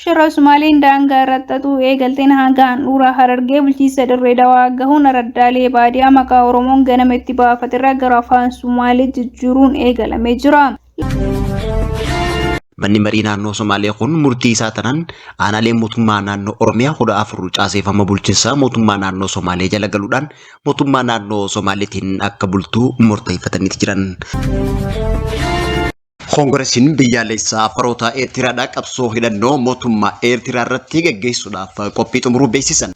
Shira Sumaaleen daangaa irratti eegalteen hangaan dhuraa Harargee bulchiinsa Dirree Dawaa gahuun araddaalee baadiyyaa maqaa Oromoon ganama itti baafaterraa gara afaan Sumaalee jijjiiruun eegalamee jira. Manni marii naannoo Somaalee kun murtii isaa tanaan aanaalee mootummaa naannoo Oromiyaa 14 caaseeffama bulchiinsa mootummaa naannoo Somaalee jala galuudhaan mootummaa naannoo Somaaleetiin akka bultuu murteeffatanii jiran. Koongiresiin biyyaalessaa Faroota Eertiraadhaa qabsoo hidhannoo mootummaa Eertiraa irratti gaggeessuudhaaf qophii xumuruu beeksisan.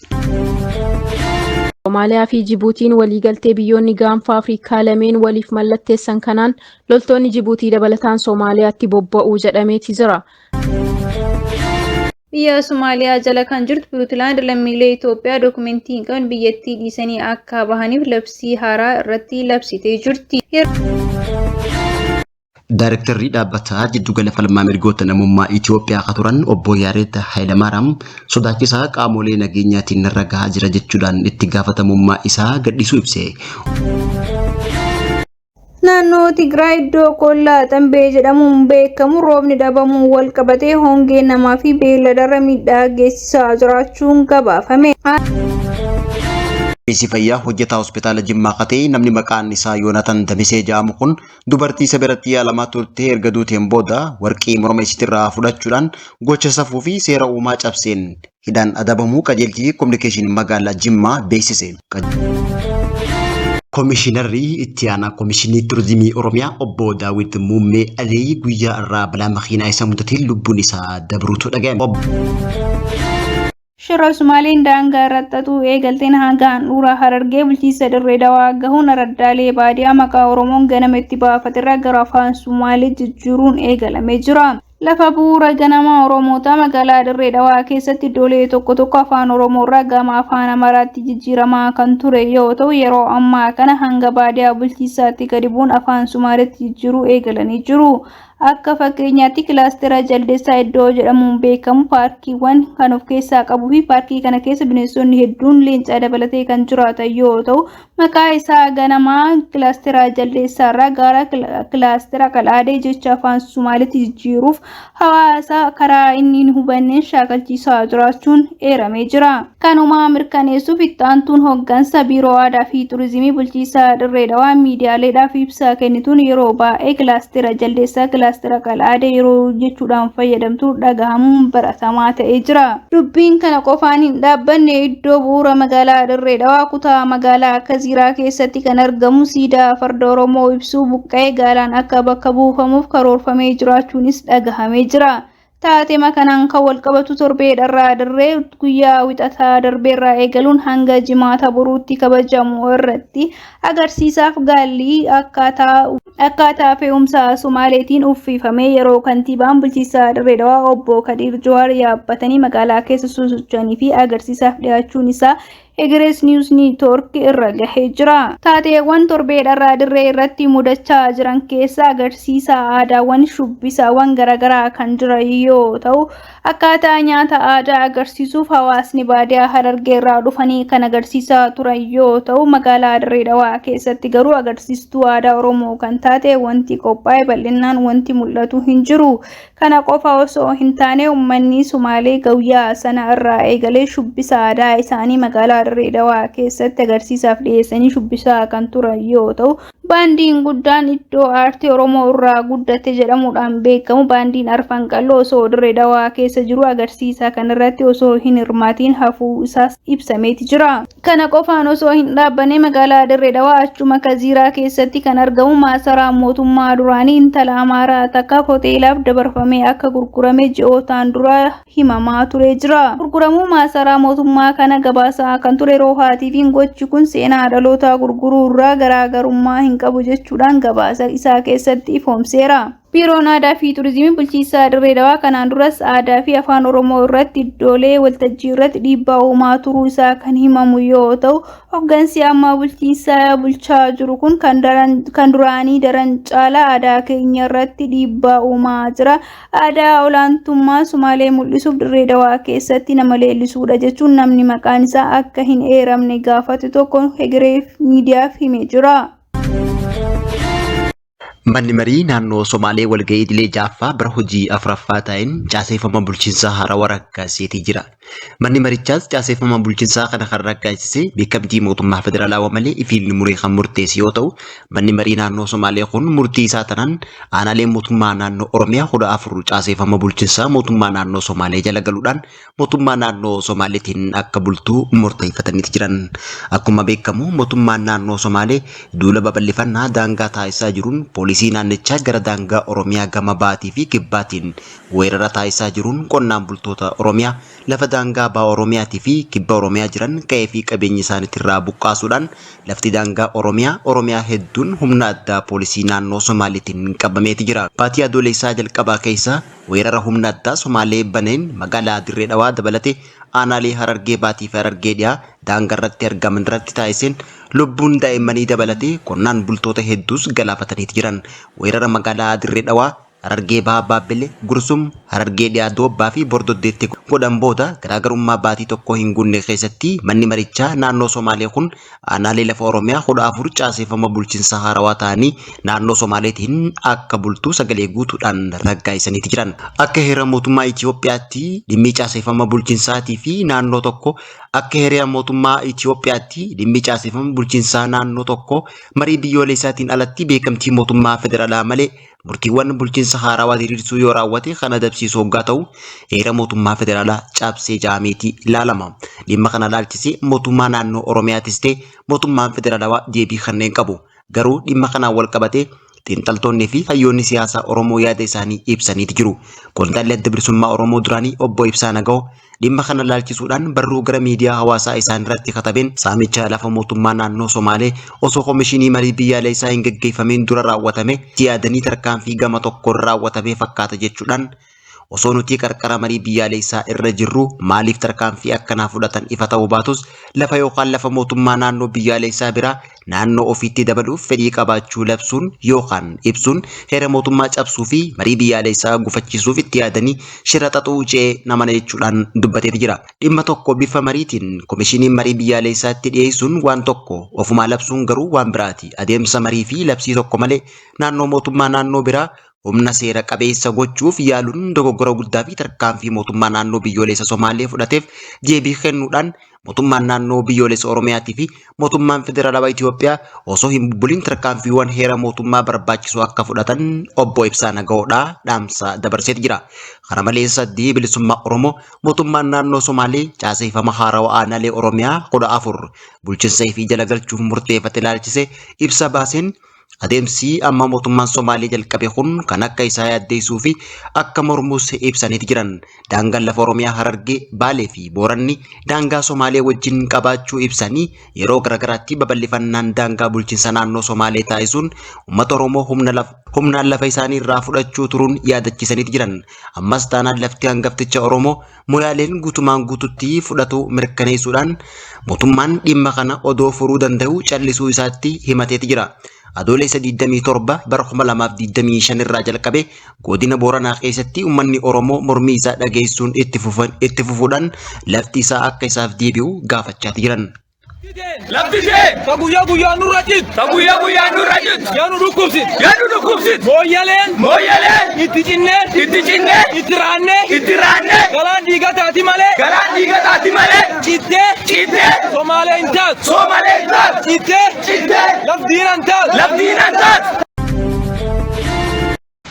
Somaaliyaa fi Jibuutiin waliigaltee biyyoonni gaanfa Afrikaa lameen waliif mallatteessan kanaan loltoonni Jibuutii dabalataan Somaaliyaatti bobba'uu jedhameeti jira. Biyya Somaaliyaa jala kan jirtu Puntland lammiilee Itoophiyaa dokumentii hin qabne biyyattii dhiisanii akka bahaniif labsii haaraa irratti labsitee jirti. Daarektarri dhaabbataa jiddugala falmaa mirgoota namummaa Itoophiyaa kan turan obbo Yaareed Hayilamaariyaam sodaachisaa qaamolee nageenyaatiin irra gahaa jira jechuudhaan itti gaafatamummaa isaa gadhiisuu ibse. Naannoo Tigraay iddoo Kollaa Xambee jedhamuun beekamu roobni dhabamuun wal qabatee hongee namaa fi beelladarra miidhaa geessisaa jiraachuun gabaafame. Bisi fayyaa hojjetaa hospitaala Jimmaa Qatee namni maqaan isaa Yoonatan Damisee jedhamu kun dubartii sabiratti yaalamaa turte erga duuteen booda warqii morma isiitirraa fudhachuudhaan gocha safuu fi seera uumaa cabseen hidhaan adabamuu qajeelchi kominikeeshinii magaalaa Jimmaa beeksise. Komishinarri itti aanaa Komishinii Turizimii Oromiyaa obbo Daawit Muummee Alii guyyaa irraa balaa makiinaa isa mudateen lubbuun isaa dabruutu dhaga'ame. Shira Sumaaleen daangaa irratti eegalteen hangaan dhuraa Harargee bulchiinsa Dirree Dawaa gahuun araddaalee baadiyyaa maqaa Oromoon ganama itti baafaterraa gara afaan Sumaalee jijjiiruun eegalamee jira. Lafa bu'uura ganama Oromoota magaalaa Dirree Dawaa keessatti iddoolee tokko afaan Oromoorraa gama afaan Amaaraatti jijjiiramaa kan ture yoo ta'u yeroo ammaa kana hanga baadiyyaa bulchiinsaatti gadi bu'uun afaan Sumaaleetti jijjiiruu eegalanii jiru. Akka fakkeenyaatti kilaastera Jaldeessaa iddoo jedhamuun beekamu paarkiiwwan kan of keessaa qabuu fi paarkii kana keessa bineensonni hedduun leenca dabalatee kan jiraatan yoo ta'u maqaa isaa ganamaa kilaastera Jaldeessaa irraa gara kilaastera Qalaadee jecha afaan Sumaaleetti jijjiiruuf hawaasa karaa inni hin hubanneen shaakalchiisaa jiraachuun eeramee jira. Kanuma mirkaneessuuf itti aantuun hooggansa biiroo aadaa fi turizimii bulchiinsa Dirree Dawaa miidiyaaleedhaaf ibsa kennituun yeroo baay'ee kilaastera Jaldeessaa kilaastera Qalaadee yeroo jechuudhaan fayyadamtu dhagahamuun baratamaa ta'ee jira. Dubbiin kana qofaan hin dhaabbanne iddoo bu'uura magaalaa Dirree Dawaa kutaa magaalaa Kaziiraa keessatti kan argamu siidaa farda Oromoo ibsuu buqqa'ee gaalaan akka bakka buufamuuf karoorfamee jiraachuunis dhagahamee jira. Taatee kanaan kan wal qabatu torbeedharraa dirree guyyaa wixataa darbeerraa eegaluun hanga jimaata boruutti kabajamu irratti agarsiisaaf gaalli akkaataa fe'umsa Sumaaleetiin uffifamee yeroo kantiibaan bulchiinsa Dirree Dawaa obbo Kadir Jawaar yaabbatanii magaalaa keessa sosocho'anii fi agarsiisaaf dhiyaachuun isaa Egeres News Network irra gahee jira. Taateewwan torbeedharraa dirree irratti mudachaa jiran keessa agarsiisa aadaawwan shubbisaawwan garaagaraa kan jiran yoo ta'u akkaataa nyaata aadaa agarsiisuuf hawaasni baadiyyaa Harargee irraa dhufanii kan agarsiisaa turan yoo ta'u magaalaa Dirree Dawaa keessatti garuu agarsiistuu aadaa Oromoo kan taate wanti qophaa'e bal'inaan wanti mul'atu hin jiru. Kana qofa osoo hin taane uummanni Sumaalee guyyaa sana irraa eegalee shubbisa aadaa isaanii magaalaa Dirree Dawaa keessatti agarsiisaaf dhiyeessanii shubbisaa kan turan yoo ta'u baandiin guddaan iddoo aartii Oromoo irraa guddate jedhamuudhaan beekamu baandiin Arfan Qalloo osoo Dirree Dawaa keessa jiru agarsiisa kanarratti osoo hin hirmaatiin hafuu isaas ibsameeti jira. Kana qofaan osoo hin dhaabbanne magaalaa Dirree Dawaa achuma Kaziiraa keessatti kan argamu maasaraa mootummaa duraanii intala Amaaraa takka hoteelaaf dabarfamee akka gurgurame ji'ootaan dura himamaa ture jira. Gurguramuu maasaraa mootummaa kana gabaasaa kan ture Roohaatii fi gochi kun seenaa dhaloota gurguruu irraa garaagarummaa hin qabu jechuudhaan gabaasa isaa keessatti ifoomseera. Biiroon aadaa fi turizimii bulchiinsa Dirree Dawaa kanaan duras aadaa fi afaan Oromoo irratti iddoolee waltajjii irratti dhiibbaa uumaa turuu isaa kan himamu yoo ta'u hooggansi amma bulchiinsa bulchaa jiru kun kan duraanii daran caalaa aadaa keenya irratti dhiibbaa uumaa jira. Aadaa olaantummaa Sumaalee mul'isuuf Dirree Dawaa keessatti nama leellisuudha jechuun namni maqaan isaa akka hin eeramne gaafate tokko Egereef miidiyaaf himee jira. Manni marii naannoo Somaalee walga'ii idilee jaaffaa bara hojii afuraffaa ta'een caaseeffama bulchiinsaa haarawaa raggaasiseetii jira. Manni marichaas caaseeffama bulchiinsaa kana kan raggaasise beekamtii mootummaa federaalaa malee ifiin muree kan murteesse yoo ta'u, manni marii naannoo Somaalee kun murtii isaa tanaan aanaalee mootummaa naannoo Oromiyaa 14 caaseeffama bulchiinsaa mootummaa naannoo Somaalee jala galuudhaan mootummaa naannoo Somaaleetiin akka bultuu murteeffatanii jiran. Akkuma beekamu mootummaan naannoo Somaalee duula babal'ifannaa daangaa taasisaa jiruun poolisii naannichaa gara daangaa Oromiyaa gama baatii fi kibbaatiin weerara taasisaa jiruun qonnaan bultoota Oromiyaa lafa daangaa baa Oromiyaatii fi kibba Oromiyaa jiran qe'ee fi qabeenya isaaniitirraa buqqaasuudhaan lafti daangaa Oromiyaa hedduun humna addaa poolisii naannoo Somaaleetiin qabameeti jira. Baatii adoolessaa jalqabaa keessa weerara humna addaa Somaalee baneen magaalaa Dirree Dhawaa dabalatee aanaalee Harargee baatii fi Harargee dhiyaa daangaa irratti argaman irratti taasiseen lubbuun daa'immanii dabalatee qonnaan bultoota hedduus galaafatanii jiran. Weerara magaalaa Dirree Dhawaa Harargee Bahaa Baabbilee Gursum Harargee dhiyaa Doobbaa fi Bordoddeetti godhan booda garaagarummaa baatii tokko hin guunne keessatti manni marichaa naannoo Somaalee kun aanaalee lafa Oromiyaa 14 caaseeffama bulchiinsa haarawaa ta'anii naannoo Somaaleetiin akka bultuu sagalee guutuudhaan raggaasisanii jiran. Akka heera mootummaa Itoophiyaatti dhimmi caaseeffama bulchiinsaatii fi naannoo tokko akka heera mootummaa Itoophiyaatti dhimmi caaseeffama bulchiinsaa naannoo tokko marii biyyoolessaatiin alatti beekamtii mootummaa federaalaa malee murtiiwwan bulchiinsa haarawaa diriirsuu yoo raawwate kan adabsiisu hoggaa ta'u heera mootummaa federaalaa cabsee jaameetii ilaalama. Dhimma kana ilaalchisee mootummaa naannoo Oromiyaatis ta'e mootummaan federaalaa deebii kanneen qabu. Garuu dhimma kanaan wal qabatee xiinxaltoonnii fi hayyoonni siyaasaa Oromoo yaada isaanii ibsaniiti jiru. Qondaalli adda bilisummaa Oromoo duraanii obbo Ibsaa Naga'oo dhimma kana ilaalchisuudhaan barruu gara miidiyaa hawaasaa isaan irratti katabeen saamicha lafa mootummaa naannoo Somaalee osoo komishinii marii biyyaalessaa hin gaggeeffameen dura raawwatame yaadanii tarkaanfii gama tokkoon raawwatame fakkaata jechuudhaan osoo nuti qarqara marii biyyaalessaa irra jirru maaliif tarkaanfii akkanaa fudhatan ifa ta'uu baatus lafa yookaan lafa mootummaa naannoo biyyaalessaa biraa naannoo ofiitti dabaluuf fedhii qabaachuu labsuun yookaan ibsuun heera mootummaa cabsuu fi marii biyyaalessaa gufachiisuuf itti yaadanii shira xaxuu ce'ee nama jechuudhaan dubbateeti jira. Dhimma tokko bifa mariitiin komishiniin marii biyyaalessaatti dhiyeessuun waan tokko ofumaa labsuun garuu waan biraati. Adeemsa marii fi labsii tokko malee naannoo mootummaa naannoo biraa humna seera qabeessa gochuuf yaaluun dogoggora guddaa fi tarkaanfii mootummaa naannoo biyyoolessa Somaalee fudhateef deebii kennuudhaan mootummaan naannoo biyyoolessa Oromiyaatii fi mootummaan federaalawaa Itoophiyaa osoo hin bubbulin tarkaanfiiwwan heera mootummaa barbaachisoo akka fudhatan obbo Ibsaa Naga'oodhaa dhaamsa dabarseeti jira. Kana malees addi bilisummaa Oromoo mootummaan naannoo Somaalee caaseeffama haarawaa aanaalee Oromiyaa 14 bulchiinsa fi jala galchuuf murteeffate ilaalchise ibsa baaseen adeemsi amma mootummaan Somaalee jalqabe kun kan akka isaa yaaddeessuu fi akka mormuus ibsaniiti jiran. Daangaan lafa Oromiyaa Harargee Baalee fi Booranni daangaa Somaalee wajjin qabaachuu ibsanii yeroo garagaraatti babal'ifannaan daangaa bulchiinsa naannoo Somaalee taasisuun uummata Oromoo humnaan lafa isaanii irraa fudhachuu turuun yaadachiisaniiti jiran. Ammas taanaan lafti hangafticha Oromoo Moyaaleen guutumaan guututti fudhatu mirkaneessuudhaan mootummaan dhimma kana odoo furuu danda'u callisuu isaatti himateeti jira. Adoolessa 27 bara 2025 irraa jalqabe godina Booranaa keessatti uummanni Oromoo mormii isaa dhageessuun itti fufuudhaan lafti isaa akka isaaf deebi'u gaafachaa jiran. Lafti kee guyyaa guyyaan nurra jirti yaanu dhukkubsit mooyyaleen itti cinnee itti raannee galaan dhiiga taati malee cittee Somaalee hin taatu cittee lafdiinan taatu.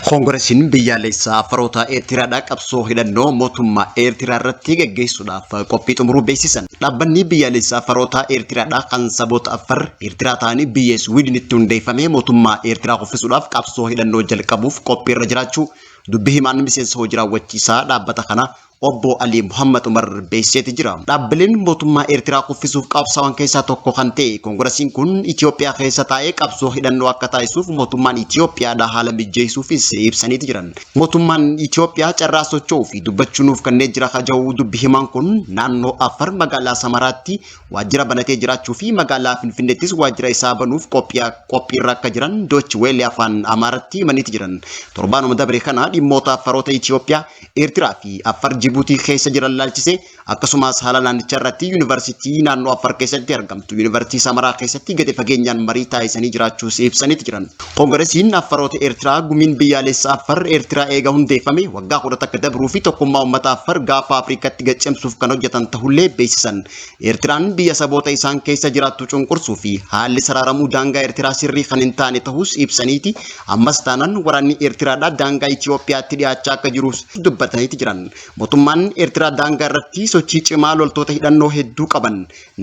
Koongiresiin biyyaalessaa Afroota Eertiraadhaa qabsoo hidhannoo mootummaa Eertiraa irratti gaggeessuudhaaf qophii xumuruu beeksisan. Dhaabbanni biyyaalessaa Afroota Eertiraadhaa kan saboota Afar Eertiraa ta'anii biyya Swiidinitti hundeeffamee mootummaa Eertiraa kuffisuudhaaf qabsoo hidhannoo jalqabuuf qophii irra jiraachuu dubbii himaan miseensa hojii raawwachiisaa dhaabbata kana obbo Ali Muhammad Umar beeksiseeti jira. Dhaabbileen mootummaa Eertiraa kuffisuuf qabsaa'an keessaa tokko kan ta'e koongiresiin kun Itoophiyaa keessa taa'ee qabsoo hidhannoo akka taasisuuf mootummaan Itoophiyaadhaa haala mijeessuufis ibsaniiti jiran. Mootummaan Itoophiyaa carraa socho'uu fi dubbachuunuuf kanneen jira haja'uu dubbii himaan kun naannoo Afar magaalaa Samaraatti waajjira banatee jiraachuu fi magaalaa Finfinneettis waajjira isaa banuuf qophiirra akka jiran Doochi Weelee afaan Amaaraatti himaniiti jiran. Torbaanuma dabre kana dhimmoota Afaroota Itoophiyaa Eertiraa fi Afar Djiboutii keessa jiran laalchise akkasumas haala naannicha irratti yuunivarsiitii naannoo Affaar keessatti argamtu yuunivarsiitii Samaraa keessatti gadi fageenyaan marii taasisanii jiraachuus ibsaniiti jiran. Koongiresiin Affaroota Eertiraa gumiin biyyaalessaa Affaar Eertiraa eega hundeeffame waggaa 10 akka dabruu fi tokkummaa uummata Affaar gaafa Afrikaatti gaccemsuuf kan hojjetan ta'ullee beeksisan. Eertiraan biyya saboota isaan keessa jiraattu cunqursuu fi haalli saraaramuu daangaa Eertiraa sirrii kan hin taane ta'us ibsaniiti. Ammas taanaan waraanni Eertiraadhaa daangaa Itoophiyaatti dhiyaachaa akka jirus dubbataniiti jiran. Mootummaan Eertiraa daangaa irratti sochii cimaa loltoota hidhannoo hedduu qaban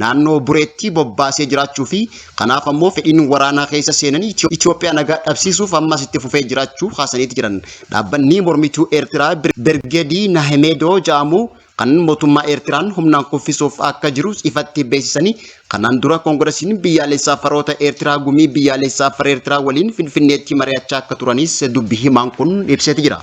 naannoo Bureetti bobbaasee jiraachuu fi kanaaf ammoo fedhiin waraanaa keessa seenanii Itoophiyaa nagaa dhabsiisuuf ammas itti fufee jiraachuu haasaniiti jiran. Dhaabbanni mormituu Eertiraa Birgeedii Nahimedoo jedhamu kan mootummaa Eertiraan humnaan kuffisuuf akka jirus ifatti beeksisanii kanaan dura koongiresiin biyyaalessaa Affaroota Eertiraa gumii biyyaalessaa Affaar Eertiraa waliin Finfinneetti mari'achaa akka turanis dubbi himaan kun ibseeti jira.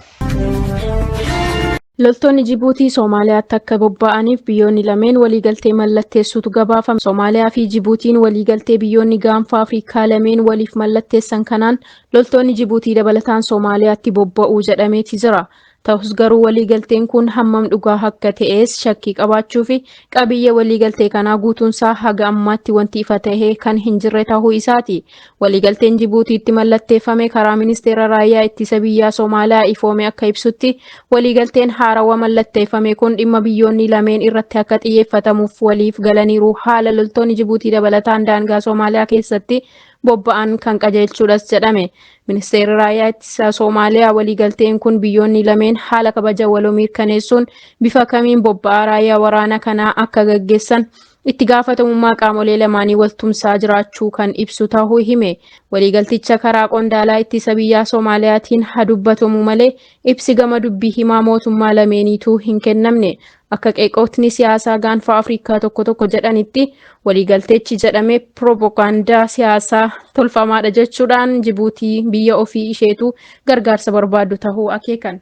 Loltoonni Djiboutii Somaaliyaatti akka bobba'aniif biyyoonni lameen waliigaltee mallatteessuutu gabaafame. Somaaliyaa fi Djiboutiin waliigaltee biyyoonni gaanfa Afrikaa lameen waliif mallatteessan kanaan loltoonni Djiboutii dabalataan Somaaliyaatti bobba'uu jedhameeti jira. Ta'us garuu waliigalteen kun hammam dhugaa akka ta'es shakkii qabaachuu fi qabiyyee waliigaltee kanaa guutuunsaa haga ammaatti wanti ifa ta'ee kan hin jirre ta'uu isaati. Waliigalteen Djibuutiitti mallatteeffame karaa ministeera raayyaa ittisa biyyaa Somaaliyaa ifoome akka ibsutti waliigalteen haarawaa mallatteeffame kun dhimma biyyoonni lameen irratti akka xiyyeeffatamuuf waliif galaniiru haala loltoonni Djibuutii dabalataan daangaa Somaaliyaa keessatti bobba'an kan qajeelchuudhas jedhame. Ministeerri raayyaa ittisa Somaaliyaa waliigalteen kun biyyoonni lameen haala kabaja waloo mirkaneessuun bifa kamiin bobba'aa raayyaa waraana kanaa akka gaggeessan itti gaafatamummaa qaamolee lamaanii waltumsaa jiraachuu kan ibsu ta'uu hime. Waliigalticha karaa qondaalaa ittisa biyyaa Soomaaliyaatiin haa dubbatamu malee ibsi gama dubbii himaa mootummaa lameeniituu hin kennamne. Akka qeeqotni siyaasaa gaanfa Afrikaa tokko jedhanitti waliigalteechi jedhame propaagandaa siyaasaa tolfamaadha jechuudhaan Djiboutii biyya ofii isheetu gargaarsa barbaadu ta'uu akeekan.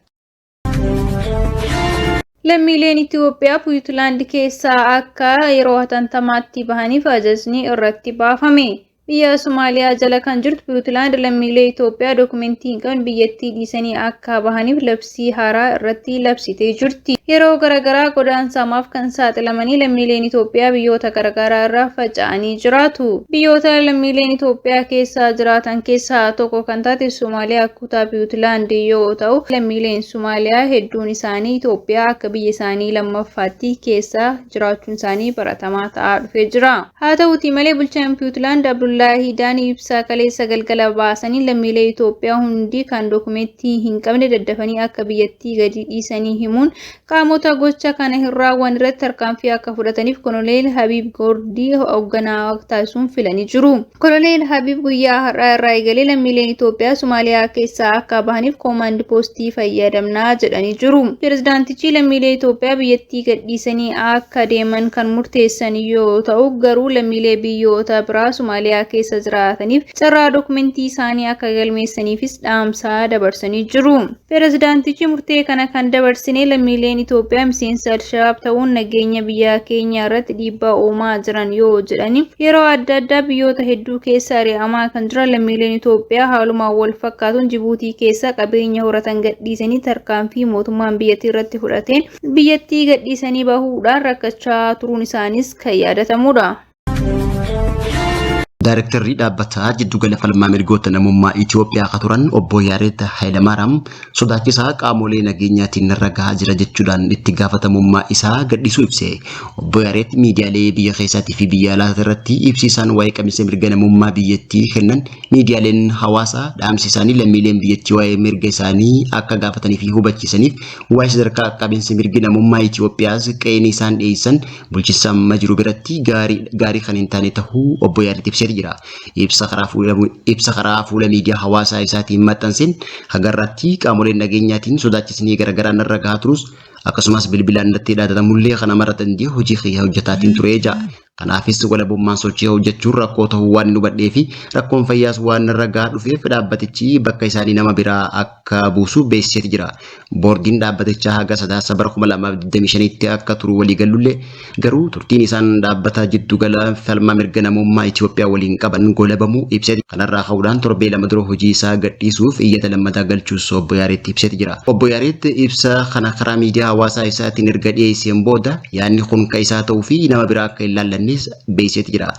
Lammiileen Itoophiyaa Puuntlaand keessaa akka yeroo hatattamaatti bahaniif ajajni irratti baafame. Biyya Somaaliyaa jala kan jirtu Puuntlaand lammiilee Itoophiyaa dokumentii hin qabne biyyattii dhiisanii akka bahaniif labsii haaraa irratti labsitee jirti. Yeroo garaagaraa godaansaaf kan saaxilamanii lammiileen Itoophiyaa biyyoota garaagaraa irraa faca'anii jiraatu. Biyyoota lammiileen Itoophiyaa keessa jiraatan keessaa tokko kan taate Somaaliyaa kutaa Puuntlaand yoo ta'u, lammiileen Somaaliyaa hedduun isaanii Itoophiyaa akka biyya isaanii lammaffaatti keessa jiraachuun isaanii baratamaa ta'aa dhufee jira. Haa ta'uutii malee bulchaan Puuntlaand Abdullaahi ibsa kaleessa galgala baasanii lammiilee Itoophiyaa hundi kan dokumentii hin qabne daddafanii akka biyyattii gadi dhiisanii himuun qaamota gocha kana hin raawwanne irratti tarkaanfii akka fudhataniif Koloneel Habiib Goordii hoogganaa taasisuun filanii jiru. Koloneel Habiib guyyaa har'aa irraa eegalee lammiileen Itoophiyaa Somaaliyaa keessaa akka bahaniif koomaand poostii fayyadamnaa jedhanii jiru. Pirezidaantichi lammiilee Itoophiyaa biyyattii gadhiisanii akka deeman kan murteessan yoo ta'u garuu lammiilee biyyoota biraa Somaaliyaa keessa jiraataniif carraa dokumentii isaanii akka galmeessaniifis dhaamsa dabarsanii jiru. Pirezidaantichi murtee kana kan dabarsine lammiileen Itoophiyaa miseensa Al-Shabaab ta'uun nageenya biyya keenya irratti dhiibbaa uumaa jiran yoo jedhani yeroo adda addaa biyyoota hedduu keessa ari'amaa kan jiran lammiileen Itoophiyaa haalumaan wal fakkaatuun Djiboutii keessa qabeenya horatan gadhiisanii tarkaanfii mootummaan biyyattii irratti fudhateen biyyattii gadhiisanii bahuudhaan rakkachaa turuun isaanis kan yaadatamudha. Daarektarri dhaabbataa jiddugala falmaa mirgoota namummaa Itoophiyaa akka turan obbo Yaared Hayilamaariyaam sodaachisaa qaamolee nageenyaatiin narra gahaa jira jechuudhaan itti gaafatamummaa isaa gadhiisuu ibse. Obbo Yaared miidiyaalee biyya keessaatii fi biyya alaa irratti ibsiisaan waa'ee qabiinsa mirga namummaa biyyattii kennan miidiyaaleen hawaasaa dhaamsi isaanii lammiileen biyyattii waa'ee mirga isaanii akka gaafatanii fi hubachiisaniif waa'ee sadarkaa qabiinsa mirga namummaa Itoophiyaas qe'een isaan dhiyeessan bulchiinsa amma jiru biratti gaarii kan hin taane ta'uu obbo Yaared ibse. Ibsa karaa fuula miidiyaa hawaasaa isaatiin maxxanseen hagarratti qaamoleen nageenyaatiin sodaachisanii garaagaraa narra gahaa turus akkasumas bilbilaan irratti dhaadatamullee kana maratan hojii hojjetaatiin ture. Kanaafis walabummaan sochii hojjechuun rakkoo ta'uu waan nu badhee fi rakkoon fayyaas waan ragaa dhufeef dhaabbatichi bakka isaanii nama biraa akka buusu beeksiseeti jira. Boordiin dhaabbatichaa haga sadaasa bara 2025tti akka turu walii galullee garuu turtiin isaan dhaabbata jiddugala falmaa mirga namummaa Itoophiyaa waliin qaban golabamuu ibseeti. Kanarraa ka'uudhaan torbee lama dura hojii isaa gadhiisuuf iyyata lammataa galchuus obbo Yaareetti ibseeti jira. Obbo Yaareetti ibsa kana karaa miidiyaa hawaasaa isaatiin erga dhiyeesseen booda yaadni kun ka isaa ta'uu fi nama biraa akka hin laallannes beeksiseeti jira.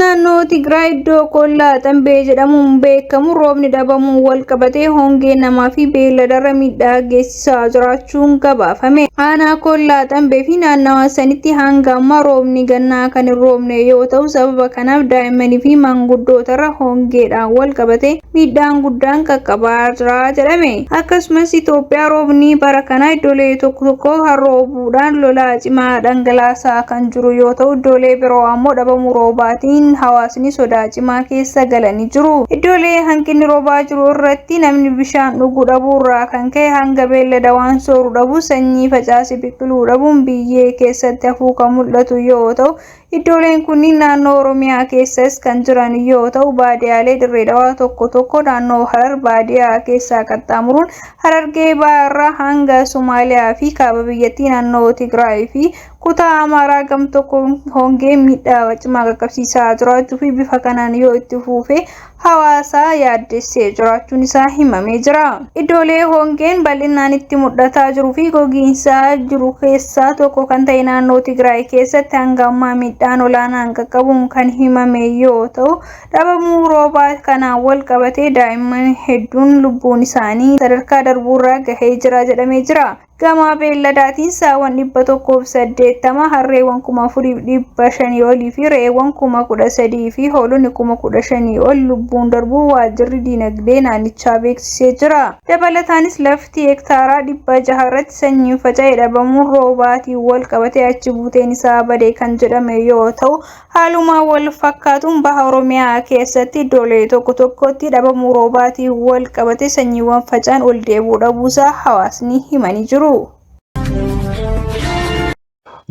Naannoo Tigraay iddoo Kollaa Xambee jedhamuun beekamu roobni dhabamuun wal qabatee hongee namaa fi beelladarra miidhaa geessisaa jiraachuun gabaafame. Aanaa Kollaa Xambee fi naannawa sanitti hanga ammaa roobni gannaa kan hin roobne yoo ta'u sababa kanaaf daa'immanii fi manguddootarra hongeedhaan wal qabatee miidhaan guddaan qaqqabaa jira jedhame. Akkasumas Itoophiyaa roobni bara kana iddoolee tokko tokko harroobuudhaan lolaa cimaa dhangalaasaa kan jiru yoo ta'u iddoolee biroo ammoo dhabamuu roobaatiin hawaasni sodaa cimaa keessa galanii jiru. Iddoolee hanqinni roobaa jiru irratti namni bishaan dhuguu dhabuu irraa kan ka'e hanga beellada waan sooru dhabu sanyii facaase biqiluu dhabuun biyyee keessatti hafuu kan mul'atu yoo ta'u iddooleen kunniin naannoo Oromiyaa keessas kan jiran yoo ta'u baadiyaalee Dirree Dhawaa tokko tokko naannoo Harar baadiyaa keessaa qaxxaamuruun Harargee Bahaarraa hanga Somaaliyaa fi kaaba biyyattii naannoo Tigraay fi kutaa Amaaraa gam tokko hongee miidhaa cimaa qaqqabsiisaa jiraachuu fi bifa kanaan yoo itti fufe hawaasa yaaddessee jiraachuun isaa himamee jira. Iddoolee hongeen bal'inaan itti mul'ataa jiruu fi gogiinsaa jiru keessaa tokko kan ta'e naannoo Tigraay keessatti hanga ammaa miidhaan olaanaan qaqqabuun kan himame yoo ta'u dhabamuu roobaa kanaan wal qabatee daa'imman hedduun lubbuun isaanii sadarkaa darbuurra gahee jira jedhamee jira. Gama beelladaatiin saawwan 180, harreewwan 4,500 olii fi re'eewwan 13,000 fi hoolonni 15,000 ol lubbuun darbuu waajjirri diinagdee naannichaa beeksisee jira. Dabalataanis lafti hektaaraa 600 irratti sanyiin faca'ee dhabamuun roobaatiin wal qabatee achi buuteen isaa badee kan jedhame yoo ta'u haaluma wal fakkaatuun baha Oromiyaa keessatti iddoolee tokko tokkotti dhabamuu roobaatiin wal qabatee sanyiiwwan faca'an ol deebuu dhabuusaa hawaasni himanii jiru.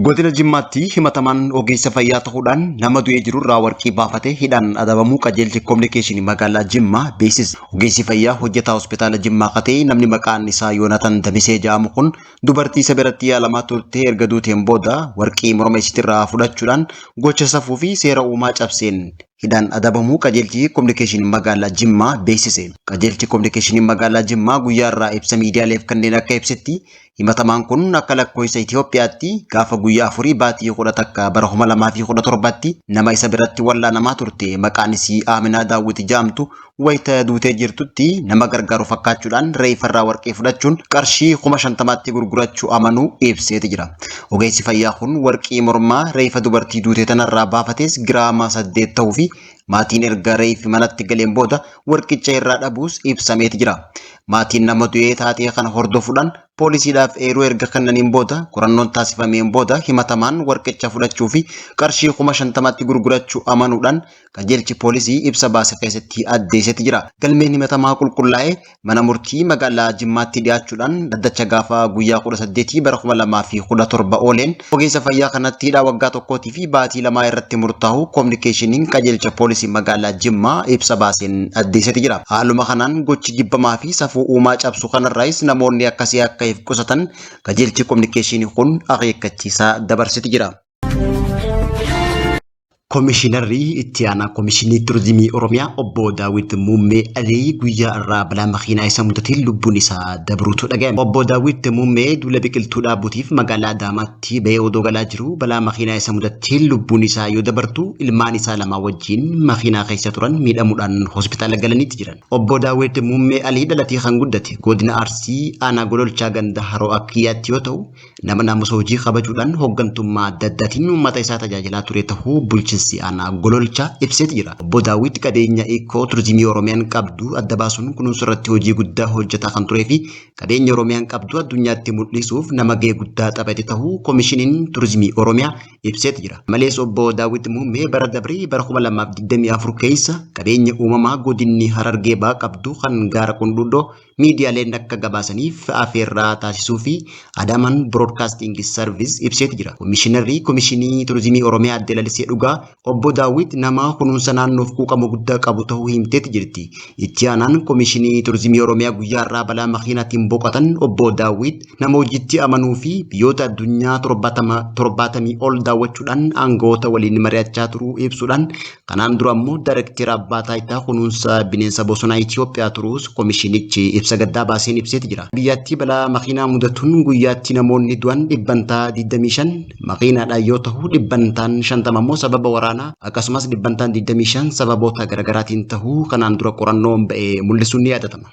Godina Jimmaatti himatamaan ogeessa fayyaa ta'uudhaan nama du'ee jirurraa warqii baafatee hidhaan adabamuu qajeelchi kominikeeshinii magaalaa Jimmaa beeksise. Ogeessi fayyaa hojjetaa hospitaala Jimmaa katee namni maqaan isaa Yoonatan Damisee jedhamu kun dubartii isa biratti yaalamaa turte erga duuteen booda warqii morma isiitirraa fudhachuudhaan gocha safuu fi seera uumaa cabseen hidhaan adabamuu qajeelchi kominikeeshinii magaalaa Jimmaa beeksise. Qajeelchi kominikeeshinii magaalaa Jimmaa guyyaarraa ibsa miidiyaaleef kanneen akka ibsetti himatamaan kun akka lakkoofsa Itoophiyaatti gaafa guyyaa 4 baatii 11 bara 2017tti nama isa biratti wallaanamaa turte maqaan isii Aaminaa Daawwit jedhamtu wayita duutee jirtutti nama gargaaru fakkaachuudhaan reeffarraa warqee fudhachuun qarshii 50,000tti gurgurachuu amanuu ibseeti jira. Ogeessi fayyaa kun warqii mormaa reeffa dubartii duutee tanarraa baafates giraama 8 ta'uu fi maatiin erga reeffi manatti galeen booda warqicha irraa dhabuus ibsameeti jira. Maatiin nama du'ee taatee kana hordofuudhaan poolisiidhaaf eeruu erga kennaniin booda qorannoon taasifameen booda himatamaan warqicha fudhachuu fi qarshii 50,000tti gurgurachuu amanuudhaan qajeelchi poolisii ibsa baase keessatti addeesseeti jira. Galmeen himatamaa qulqullaa'ee mana murtii magaalaa Jimmaatti dhiyaachuudhaan dhaddacha gaafa guyyaa 18 bara 2017 ooleen ogeessa fayyaa kanatti hidhaa waggaa tokkootii fi baatii 2 irratti murtaa'u kominikeeshiniin qajeelcha poolisii magaalaa Jimmaa ibsa baaseen addeesseeti jira. Haaluma kanaan gochi jibbamaa fi safuu uumaa cabsu kanarraayis namoonni akkasii akka if qusatan qajeelchi kominikeeshinii kun akeekkachiisaa dabarseeti jira. Komishinarri itti aanaa Komishinii Turizimii Oromiyaa obbo Daawit Muummee Alii guyyaa irraa balaa makiinaa isa mudateen lubbuun isaa dabruutu dhaga'ame. Obbo Daawit Muummee duula biqiltuu dhaabuutiif magaalaa Adaamaatti ba'ee odoo galaa jiru balaa makiinaa isa mudateen lubbuun isaa yoo dabartu ilmaan isaa lama wajjin makiinaa keessa turan miidhamuudhaan hospitaala galaniitti jiran. Obbo Daawit Muummee Alii dhalatee kan guddate godina Arsii aanaa Gololchaa ganda Haroo Akkiyyaatti yoo ta'u nama naamusa hojii kabajuudhaan hooggantummaa adda addaatiin uummata isaa tajaajilaa ture ta'uu bulchiinsa bulchiinsi aanaa gololcha ibseet jira. Obbo Daawit qabeenya Eekoo Turizimii Oromiyaan qabdu adda baasuun kunuunsa irratti hojii guddaa hojjetaa kan turee fi qabeenya Oromiyaan qabdu addunyaatti mul'isuuf nama gahee guddaa taphate ta'uu Koomishiniin Turizimii Oromiyaa ibseet jira. Malees obbo Daawit Muummee bara dabrii bara 2024 keessa qabeenya uumamaa godinni Harargee ba'aa qabdu kan gaara Qundhuddoo miidiyaaleen akka gabaasaniif afeerraa taasisuu fi Adaman Broadcasting Service ibseet jira. Koomishinarri Koomishinii Turizimii Oromiyaa Adde Lalisee Dhugaa obbo Daawit nama kunuunsa naannoof quuqama guddaa qabu ta'uu himteet jirti. Itti aanaan Koomishinii Turizimii Oromiyaa guyyaa irraa balaa makiinaatiin boqotan obbo Daawit nama hojiitti amanuu fi biyyoota addunyaa 70 ol daawwachuudhaan aangawoota waliin mari'achaa turuu ibsuudhaan kanaan dura immoo Daayireektara Abbaa Taayitaa Kunuunsa Bineensa Bosonaa Itoophiyaa turuus koomishinichi ibsa gaddaa baaseen ibseet jira. Biyyattii balaa makiinaa mudatuun guyyaatti namoonni du'an 25 makiinaadhaan yoo ta'u 50 immoo sababa waraanaa akkasumas 25 sababoota garaagaraatiin ta'uu kanaan dura qorannoon ba'ee mul'isuun ni yaadatama.